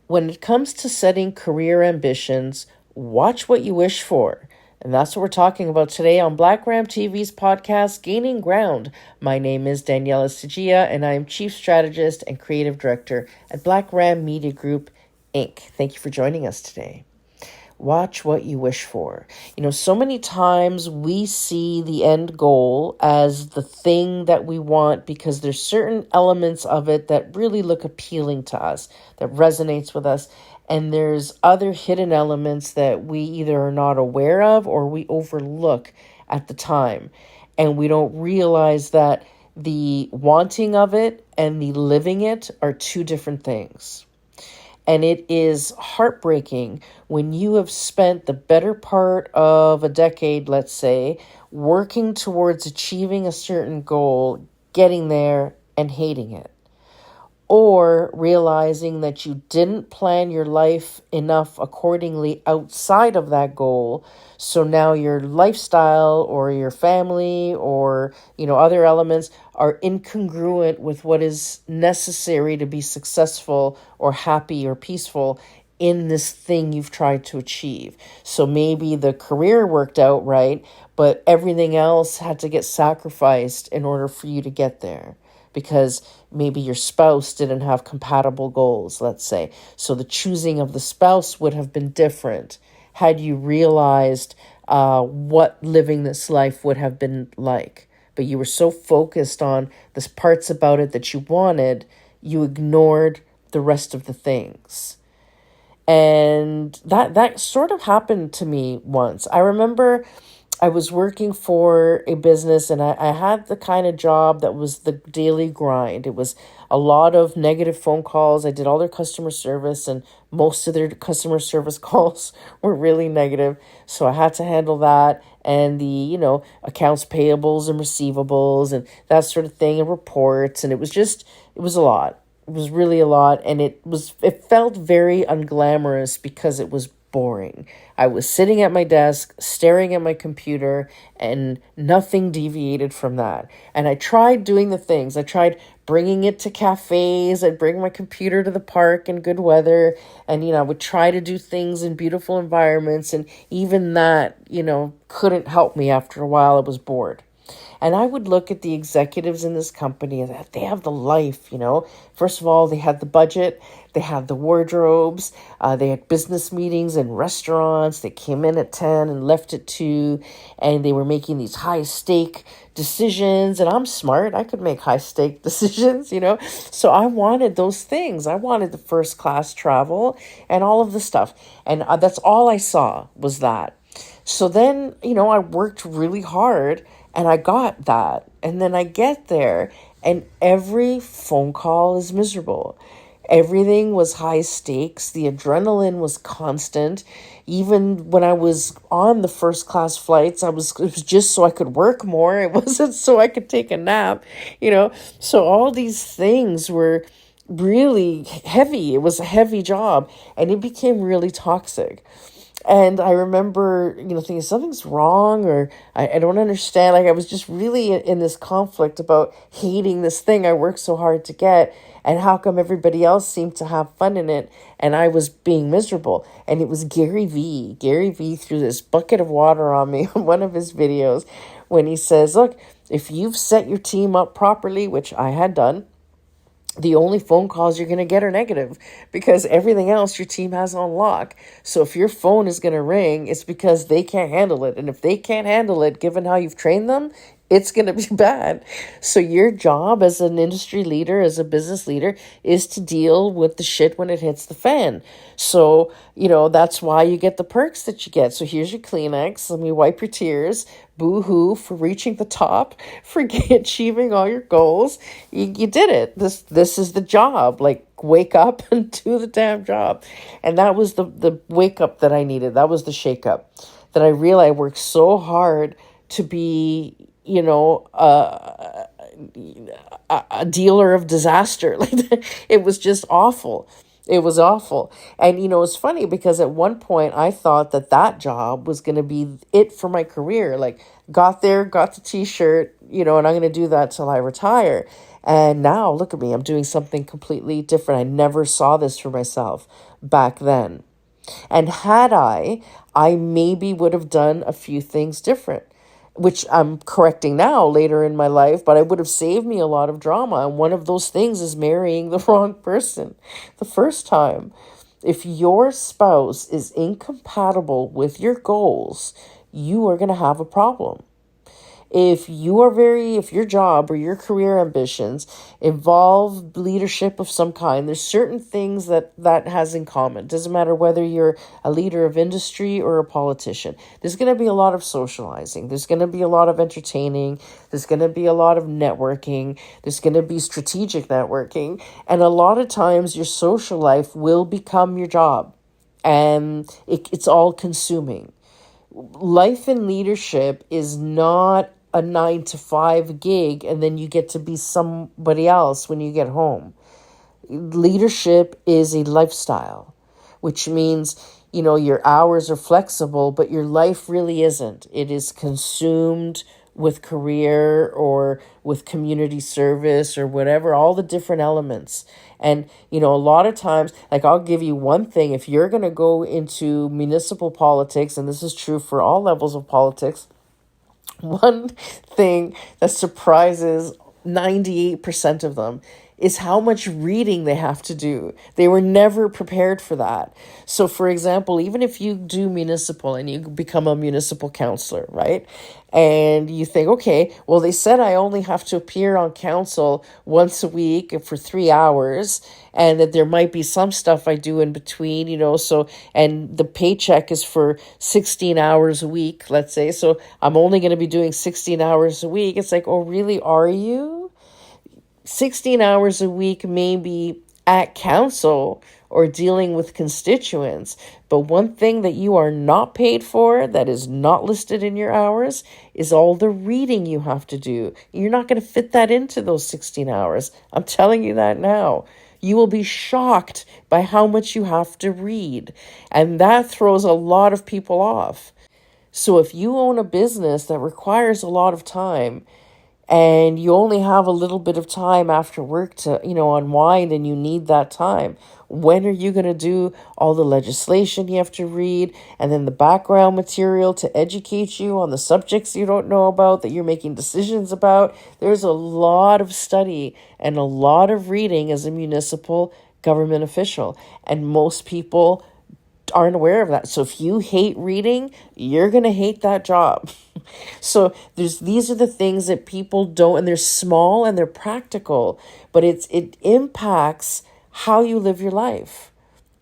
When it comes to setting career ambitions, watch what you wish for. And that's what we're talking about today on Black Ram TV's podcast, Gaining Ground. My name is Daniela Sigia, and I am Chief Strategist and Creative Director at Black Ram Media Group, Inc. Thank you for joining us today. Watch what you wish for. So many times we see the end goal as the thing that we want because there's certain elements of it that really look appealing to us, that resonates with us. And there's other hidden elements that we either are not aware of or we overlook at the time. And we don't realize that the wanting of it and the living it are two different things. And it is heartbreaking when you have spent the better part of a decade, let's say, working towards achieving a certain goal, getting there, and hating it. Or realizing that you didn't plan your life enough accordingly outside of that goal. So now your lifestyle or your family or, other elements are incongruent with what is necessary to be successful or happy or peaceful in this thing you've tried to achieve. So maybe the career worked out right, but everything else had to get sacrificed in order for you to get there. Because maybe your spouse didn't have compatible goals, let's say. So the choosing of the spouse would have been different had you realized what living this life would have been like. But you were so focused on the parts about it that you wanted, you ignored the rest of the things. And that sort of happened to me once. I remember I was working for a business and I had the kind of job that was the daily grind. It was a lot of negative phone calls. I did all their customer service and most of their customer service calls were really negative. So I had to handle that and the, accounts payables and receivables and that sort of thing and reports. And it was a lot. It was really a lot. And it felt very unglamorous because it was boring. I was sitting at my desk, staring at my computer, and nothing deviated from that. And I tried doing the things. I tried bringing it to cafes. I'd bring my computer to the park in good weather. And, I would try to do things in beautiful environments. And even that, couldn't help me after a while. I was bored. And I would look at the executives in this company and they have the life, First of all, they had the budget, they had the wardrobes, they had business meetings in restaurants. They came in at 10 and left at 2, and they were making these high stake decisions. And I'm smart. I could make high stake decisions, So I wanted those things. I wanted the first class travel and all of the stuff. And that's all I saw was that. So then, I worked really hard and I got that. And then I get there and every phone call is miserable. Everything was high stakes. The adrenaline was constant. Even when I was on the first class flights, it was just so I could work more. It wasn't so I could take a nap, So all these things were really heavy. It was a heavy job and it became really toxic. And I remember, thinking something's wrong or I don't understand. Like I was just really in this conflict about hating this thing I worked so hard to get. And how come everybody else seemed to have fun in it and I was being miserable? And it was Gary Vee. Gary Vee threw this bucket of water on me on one of his videos when he says, look, if you've set your team up properly, which I had done, the only phone calls you're going to get are negative because everything else your team has on lock. So if your phone is going to ring, it's because they can't handle it. And if they can't handle it, given how you've trained them, it's going to be bad. So your job as an industry leader, as a business leader, is to deal with the shit when it hits the fan. So, that's why you get the perks that you get. So here's your Kleenex. Let me wipe your tears. Boo-hoo for reaching the top, for achieving all your goals. You did it. This is the job. Like, wake up and do the damn job. And that was the wake up that I needed. That was the shake up. That I realized I worked so hard to be, a dealer of disaster. Like it was just awful. It was awful. And, it's funny because at one point I thought that job was going to be it for my career. Like got there, got the t-shirt, and I'm going to do that till I retire. And now look at me, I'm doing something completely different. I never saw this for myself back then. And had I maybe would have done a few things different, which I'm correcting now later in my life, but I would have saved me a lot of drama. And one of those things is marrying the wrong person the first time. If your spouse is incompatible with your goals, you are going to have a problem. If your job or your career ambitions involve leadership of some kind, there's certain things that has in common. Doesn't matter whether you're a leader of industry or a politician. There's going to be a lot of socializing. There's going to be a lot of entertaining. There's going to be a lot of networking. There's going to be strategic networking. And a lot of times your social life will become your job. And it's all consuming. Life in leadership is not a 9 to 5 gig and then you get to be somebody else when you get home. Leadership is a lifestyle, which means, your hours are flexible, but your life really isn't. It is consumed with career or with community service or whatever, all the different elements. And, a lot of times, like I'll give you one thing, if you're going to go into municipal politics, and this is true for all levels of politics, one thing that surprises 98% of them is how much reading they have to do. They were never prepared for that. So, for example, even if you do municipal and you become a municipal councillor, right? And you think, okay, well, they said I only have to appear on council once a week for 3 hours, and that there might be some stuff I do in between, so, and the paycheck is for 16 hours a week, let's say. So I'm only going to be doing 16 hours a week. It's like, oh, really? Are you? 16 hours a week maybe at council or dealing with constituents. But one thing that you are not paid for, that is not listed in your hours, is all the reading you have to do. You're not going to fit that into those 16 hours. I'm telling you that now. You will be shocked by how much you have to read. And that throws a lot of people off. So if you own a business that requires a lot of time, and you only have a little bit of time after work to, unwind, and you need that time, when are you going to do all the legislation you have to read and then the background material to educate you on the subjects you don't know about, that you're making decisions about? There's a lot of study and a lot of reading as a municipal government official, and most people aren't aware of that. So if you hate reading, you're going to hate that job. So these are the things that people don't, and they're small and they're practical, but it impacts how you live your life,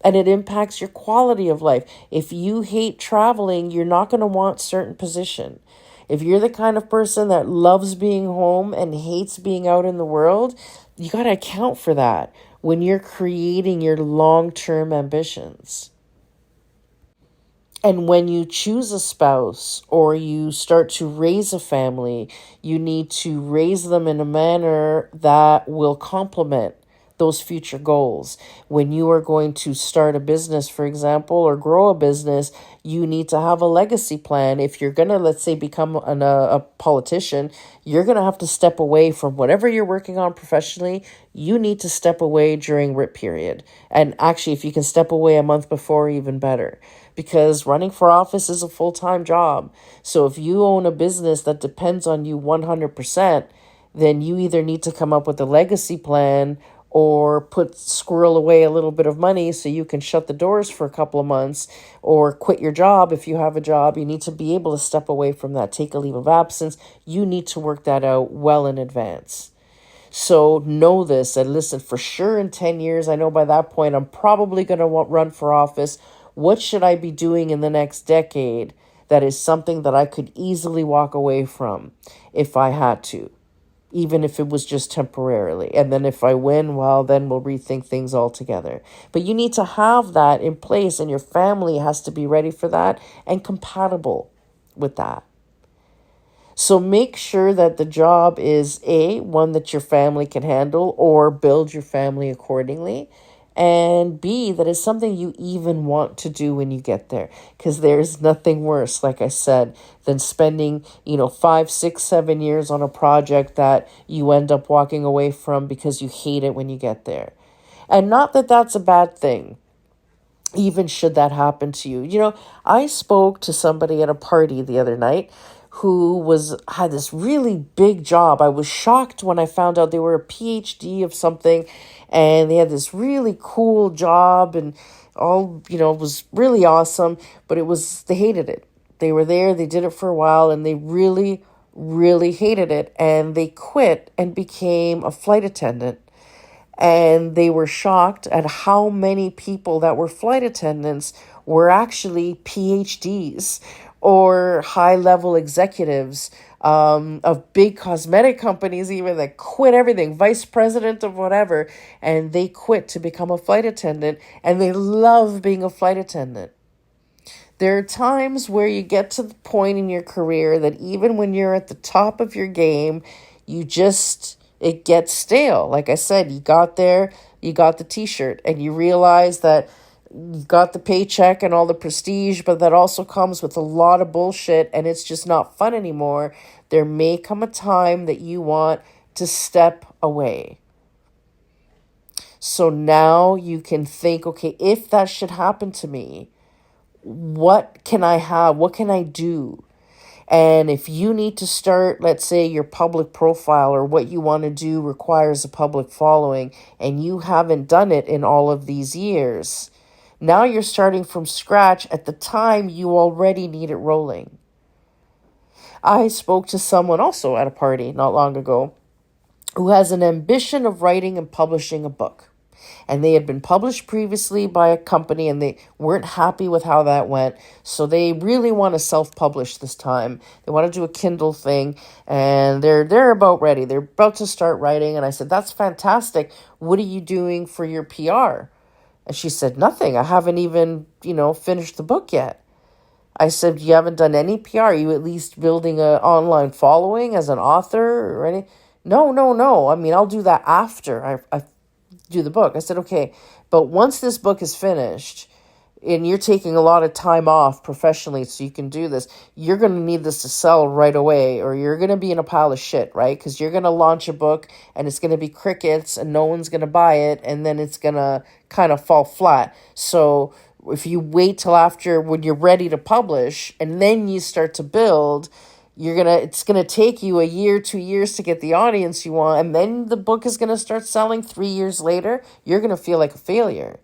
and it impacts your quality of life. If you hate traveling, you're not going to want certain position. If you're the kind of person that loves being home and hates being out in the world, you got to account for that when you're creating your long-term ambitions. And when you choose a spouse or you start to raise a family, you need to raise them in a manner that will complement those future goals. When you are going to start a business, for example, or grow a business, you need to have a legacy plan. If you're going to, let's say, become a politician, you're going to have to step away from whatever you're working on professionally. You need to step away during RIP period. And actually, if you can step away a month before, even better. Because running for office is a full-time job. So if you own a business that depends on you 100%, then you either need to come up with a legacy plan or squirrel away a little bit of money so you can shut the doors for a couple of months, or quit your job if you have a job. You need to be able to step away from that, take a leave of absence. You need to work that out well in advance. So know this, and listen, for sure in 10 years, I know by that point I'm probably going to run for office. What should I be doing in the next decade that is something that I could easily walk away from if I had to, even if it was just temporarily? And then if I win, well, then we'll rethink things altogether. But you need to have that in place, and your family has to be ready for that and compatible with that. So make sure that the job is one that your family can handle, or build your family accordingly. and B, that is something you even want to do when you get there. Because there's nothing worse, like I said, than spending, 5, 6, 7 years on a project that you end up walking away from because you hate it when you get there. And not that that's a bad thing, even should that happen to you. I spoke to somebody at a party the other night who had this really big job. I was shocked when I found out they were a PhD of something, and they had this really cool job, and all, it was really awesome, but they hated it. They were there, they did it for a while, and they really, really hated it, and they quit and became a flight attendant. And they were shocked at how many people that were flight attendants were actually PhDs or high-level executives of big cosmetic companies, even, that quit everything, vice president of whatever, and they quit to become a flight attendant, and they love being a flight attendant. There are times where you get to the point in your career that even when you're at the top of your game, it gets stale. Like I said, you got there, you got the t-shirt, and you realize that you got the paycheck and all the prestige, but that also comes with a lot of bullshit, and it's just not fun anymore. There may come a time that you want to step away. So now you can think, okay, if that should happen to me, what can I have? What can I do? And if you need to start, let's say your public profile or what you want to do requires a public following, and you haven't done it in all of these years, now you're starting from scratch at the time you already need it rolling. I spoke to someone also at a party not long ago who has an ambition of writing and publishing a book. And they had been published previously by a company, and they weren't happy with how that went. So they really want to self-publish this time. They want to do a Kindle thing, and they're about ready. They're about to start writing. And I said, that's fantastic. What are you doing for your PR? And she said, nothing. I haven't even, finished the book yet. I said, you haven't done any PR? Are you at least building an online following as an author or any? No. I mean, I'll do that after I do the book. I said, okay, but once this book is finished and you're taking a lot of time off professionally so you can do this, you're going to need this to sell right away, or you're going to be in a pile of shit, right? Because you're going to launch a book and it's going to be crickets and no one's going to buy it, and then it's going to kind of fall flat. So if you wait till after when you're ready to publish and then you start to build, it's going to take you a year, 2 years to get the audience you want, and then the book is going to start selling 3 years later. You're going to feel like a failure.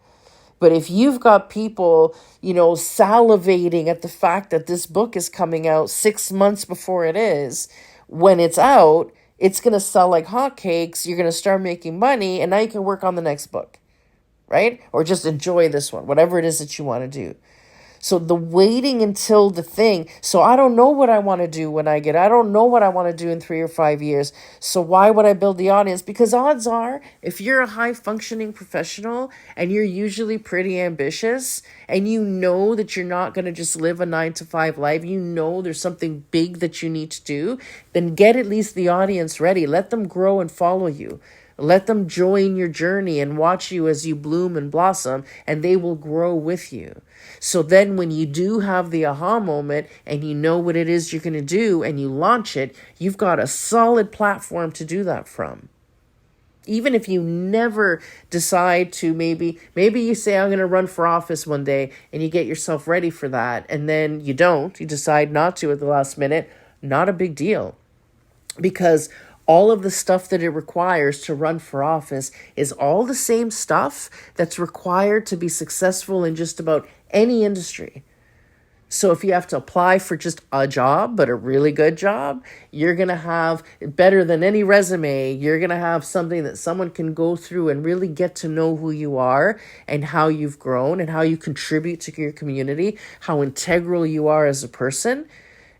But if you've got people, salivating at the fact that this book is coming out 6 months before it is, when it's out, it's going to sell like hotcakes. You're going to start making money, and now you can work on the next book, right? Or just enjoy this one, whatever it is that you want to do. So the waiting until the thing. So I don't know what I want to do I don't know what I want to do in 3 or 5 years. So why would I build the audience? Because odds are, if you're a high functioning professional and you're usually pretty ambitious, and you know that you're not going to just live a 9-to-5 life, there's something big that you need to do, then get at least the audience ready. Let them grow and follow you. Let them join your journey and watch you as you bloom and blossom, and they will grow with you. So then when you do have the aha moment and you know what it is you're going to do and you launch it, you've got a solid platform to do that from. Even if you never decide to, maybe you say, I'm going to run for office one day, and you get yourself ready for that, and then you decide not to at the last minute, not a big deal. Because all of the stuff that it requires to run for office is all the same stuff that's required to be successful in just about any industry. So if you have to apply for just a job, but a really good job, you're going to have, better than any resume, you're going to have something that someone can go through and really get to know who you are and how you've grown and how you contribute to your community, how integral you are as a person.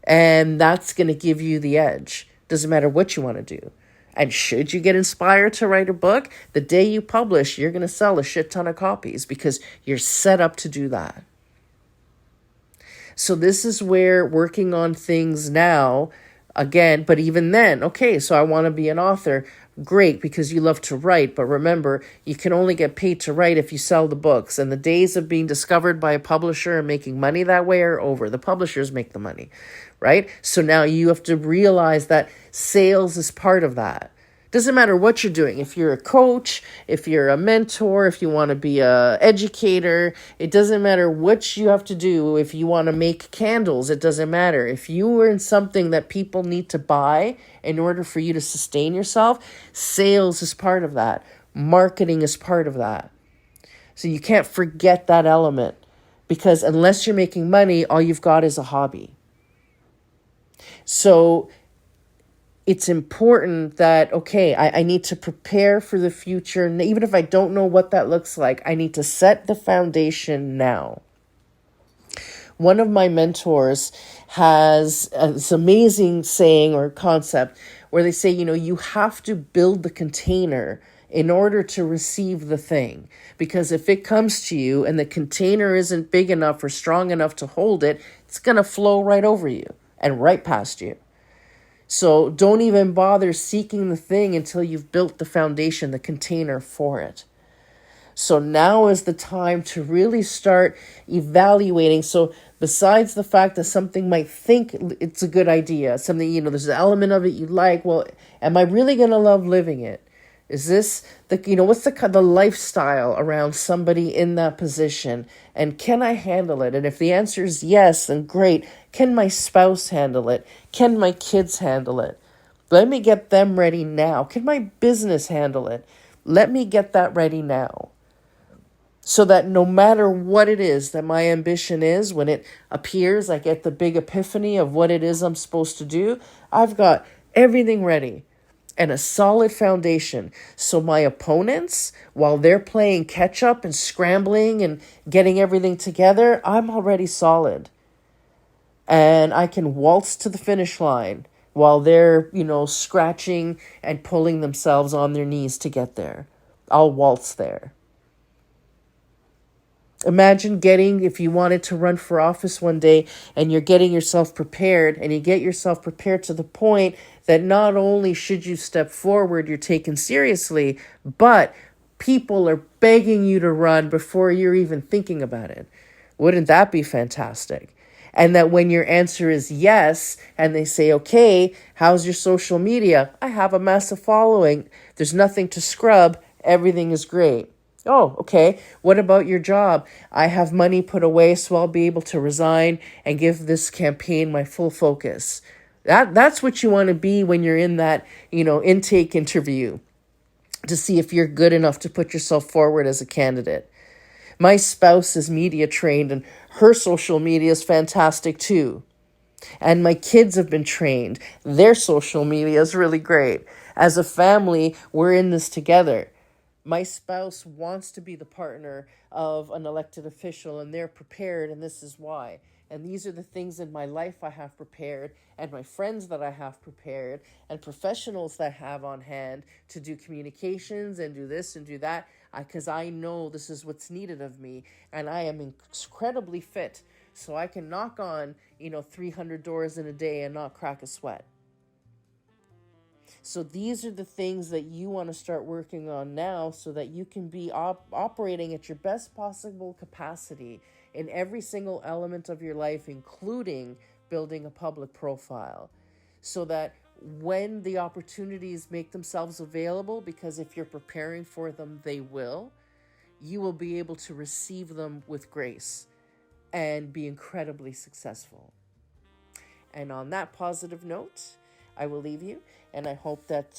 And that's going to give you the edge. Doesn't matter what you want to do. And should you get inspired to write a book, the day you publish, you're going to sell a shit ton of copies because you're set up to do that. So this is where working on things now, again, but even then, okay, so I want to be an author, great, because you love to write. But remember, you can only get paid to write if you sell the books. And the days of being discovered by a publisher and making money that way are over. The publishers make the money, right? So now you have to realize that sales is part of that. Doesn't matter what you're doing. If you're a coach, if you're a mentor, if you want to be a educator, it doesn't matter what you have to do. If you want to make candles, it doesn't matter. If you are in something that people need to buy in order for you to sustain yourself, sales is part of that. Marketing is part of that. So you can't forget that element, because unless you're making money, all you've got is a hobby. So it's important that, okay, I need to prepare for the future. And even if I don't know what that looks like, I need to set the foundation now. One of my mentors has this amazing saying or concept where they say, you have to build the container in order to receive the thing. Because if it comes to you and the container isn't big enough or strong enough to hold it, it's going to flow right over you and right past you. So don't even bother seeking the thing until you've built the foundation, the container for it. So now is the time to really start evaluating. So besides the fact that something might think it's a good idea, something, there's an element of it you like, well, am I really going to love living it? Is this what's the lifestyle around somebody in that position? And can I handle it? And if the answer is yes, then great. Can my spouse handle it? Can my kids handle it? Let me get them ready now. Can my business handle it? Let me get that ready now. So that no matter what it is that my ambition is, when it appears, I get the big epiphany of what it is I'm supposed to do, I've got everything ready and a solid foundation. So my opponents, while they're playing catch up and scrambling and getting everything together, I'm already solid. And I can waltz to the finish line while they're, scratching and pulling themselves on their knees to get there. I'll waltz there. Imagine if you wanted to run for office one day and you're getting yourself prepared, and you get yourself prepared to the point that not only should you step forward, you're taken seriously, but people are begging you to run before you're even thinking about it. Wouldn't that be fantastic? And that when your answer is yes, and they say, okay, how's your social media? I have a massive following. There's nothing to scrub. Everything is great. Oh, okay. What about your job? I have money put away, so I'll be able to resign and give this campaign my full focus. That's what you want to be when you're in that, intake interview, to see if you're good enough to put yourself forward as a candidate. My spouse is media trained, and her social media is fantastic too. And my kids have been trained. Their social media is really great. As a family, we're in this together. My spouse wants to be the partner of an elected official, and they're prepared, and this is why. And these are the things in my life I have prepared, and my friends that I have prepared, and professionals that I have on hand to do communications and do this and do that, because I know this is what's needed of me, and I am incredibly fit, so I can knock on, 300 doors in a day and not crack a sweat. So these are the things that you want to start working on now, so that you can be operating at your best possible capacity in every single element of your life, including building a public profile, so that when the opportunities make themselves available, because if you're preparing for them, they will, you will be able to receive them with grace and be incredibly successful. And on that positive note, I will leave you, and I hope that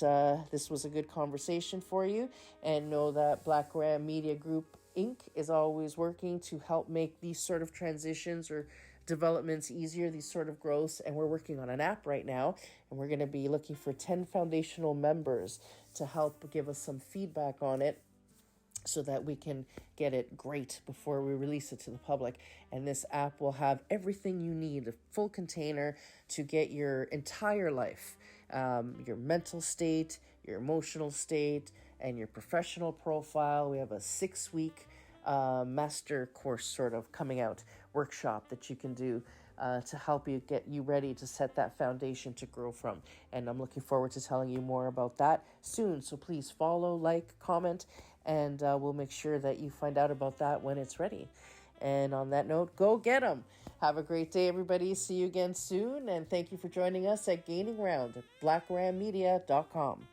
this was a good conversation for you, and know that Black Ram Media Group Inc. is always working to help make these sort of transitions or developments easier, these sort of growths, and we're working on an app right now, and we're going to be looking for 10 foundational members to help give us some feedback on it, so that we can get it great before we release it to the public. And this app will have everything you need, a full container to get your entire life, your mental state, your emotional state, and your professional profile. We have a 6-week master course sort of coming out, workshop that you can do to help you get you ready to set that foundation to grow from. And I'm looking forward to telling you more about that soon. So please follow, like, comment, and we'll make sure that you find out about that when it's ready. And on that note, go get them. Have a great day, everybody. See you again soon. And thank you for joining us at Gaining Ground at blackrammedia.com.